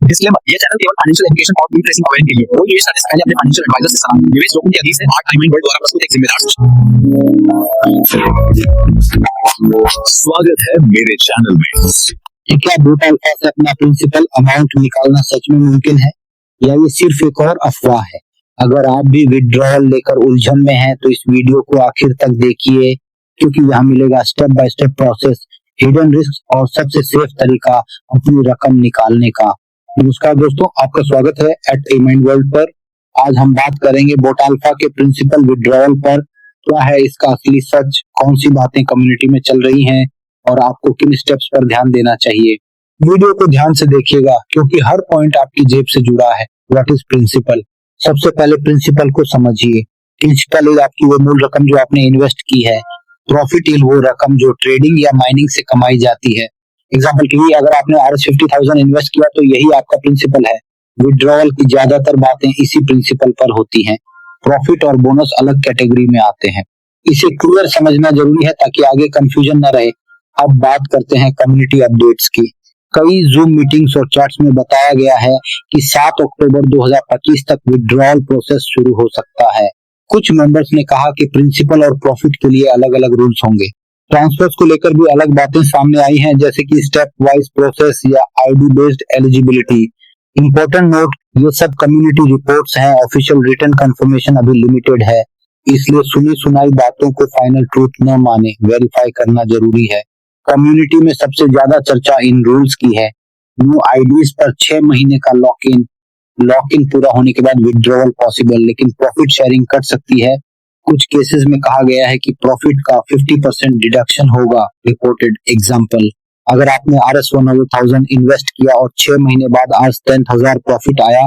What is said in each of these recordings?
Disclaimer, ये channel केवल financial education और इन्वेस्टिंग अवेयरनेस के लिए कोई निवेश करने से पहले अपने फाइनेंशियल एडवाइजर से सलाह निवेश जोखिम के अधीन है। आर्ट टाइमिंग वर्ल्ड द्वारा प्रस्तुत एक जिम्मेदार स्वागत है मेरे चैनल में। क्या बूटा अल्फा से अपना प्रिंसिपल अमाउंट निकालना सच में मुमकिन है या ये सिर्फ एक और अफवाह है? अगर आप भी विड्रॉल लेकर उलझन में हैं तो इस वीडियो को आखिर तक देखिए, क्योंकि यहाँ मिलेगा step by step process, hidden risk और सबसे सेफ तरीका अपनी रकम निकालने का। नमस्कार दोस्तों, आपका स्वागत है एट एमाइंड वर्ल्ड पर। आज हम बात करेंगे बूटा अल्फा के प्रिंसिपल विड्रॉल पर। क्या है इसका असली सच, कौन सी बातें कम्युनिटी में चल रही हैं और आपको किन स्टेप्स पर ध्यान देना चाहिए। वीडियो को ध्यान से देखिएगा क्योंकि हर पॉइंट आपकी जेब से जुड़ा है। What is principal? सबसे पहले प्रिंसिपल को समझिए। प्रिंसिपल इज आपकी वो मूल रकम जो आपने इन्वेस्ट की है। प्रॉफिट इज वो रकम जो ट्रेडिंग या माइनिंग से कमाई जाती है। एग्जाम्पल के लिए अगर आपने RS 50,000 इन्वेस्ट किया तो यही आपका प्रिंसिपल है। विड्रॉल की ज्यादातर बातें इसी प्रिंसिपल पर होती हैं। प्रॉफिट और बोनस अलग कैटेगरी में आते हैं। इसे क्लियर समझना जरूरी है ताकि आगे कंफ्यूजन न रहे। अब बात करते हैं कम्युनिटी अपडेट्स की। कई जूम मीटिंग्स और चैट्स में बताया गया है कि 7 अक्टूबर 2025 तक विड्रॉल प्रोसेस शुरू हो सकता है। कुछ मेंबर्स ने कहा कि प्रिंसिपल और प्रॉफिट के लिए अलग अलग रूल्स होंगे। ट्रांसफर्स को लेकर भी अलग बातें सामने आई हैं, जैसे कि स्टेप वाइज प्रोसेस या ID based eligibility. Important note, ये सब कम्युनिटी रिपोर्ट्स हैं, ऑफिशियल रिटन कंफर्मेशन अभी लिमिटेड है, इसलिए सुनी सुनाई बातों को फाइनल ट्रूथ न माने, वेरीफाई करना जरूरी है। कम्युनिटी में सबसे ज्यादा चर्चा इन रूल्स की है। न्यू IDs पर 6 महीने का लॉक इन पूरा होने के बाद विड्रॉल पॉसिबल, लेकिन प्रॉफिट शेयरिंग कट सकती है। कुछ केसेस में कहा गया है कि प्रॉफिट का 50% डिडक्शन होगा रिपोर्टेड। एग्जांपल, अगर आपने RS 100,000 इन्वेस्ट किया और 6 महीने बाद RS 10,000 प्रॉफिट आया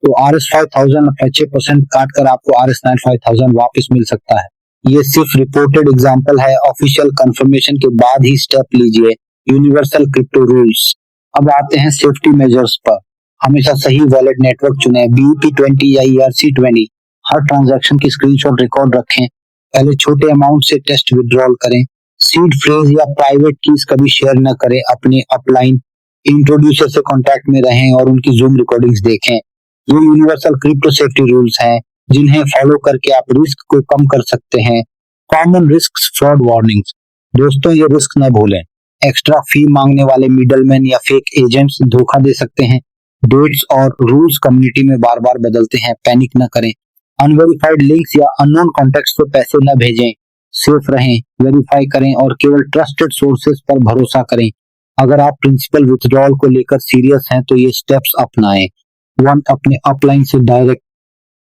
तो RS 5,000 6% काट कर आपको RS 95,000 वापस मिल सकता है। ये सिर्फ रिपोर्टेड एग्जांपल है, ऑफिशियल कंफर्मेशन के बाद ही स्टेप लीजिए। Universal crypto rules. अब आते हैं सेफ्टी मेजर्स पर। हमेशा सही वॉलेट नेटवर्क चुनें, BEP20 या ERC20। हर ट्रांजैक्शन की स्क्रीनशॉट रिकॉर्ड रखें। पहले छोटे अमाउंट से टेस्ट विड्रॉल करें। सीड फ्रेज या प्राइवेट कीज कभी शेयर न करें। अपने अपलाइन इंट्रोड्यूसर से कांटेक्ट में रहें और उनकी जूम रिकॉर्डिंग्स देखें। ये यूनिवर्सल क्रिप्टो सेफ्टी रूल्स हैं जिन्हें फॉलो करके आप रिस्क को कम कर सकते हैं। Common risk, fraud warnings. दोस्तों, ये रिस्क न भूलें। एक्स्ट्रा फी मांगने वाले मिडलमैन या फेक एजेंट्स धोखा दे सकते हैं। डेट्स और रूल्स कम्युनिटी में बार बार बदलते हैं, पैनिक न करें। अनवेरिफाइड लिंक्स या अननोन कॉन्टेक्ट्स पर पैसे न भेजें। सेफ रहें, वेरीफाई करें और केवल ट्रस्टेड सोर्सेज पर भरोसा करें। अगर आप प्रिंसिपल विथड्रॉल को लेकर सीरियस हैं तो ये स्टेप्स अपनाएं। 1, अपने अपलाइन से डायरेक्ट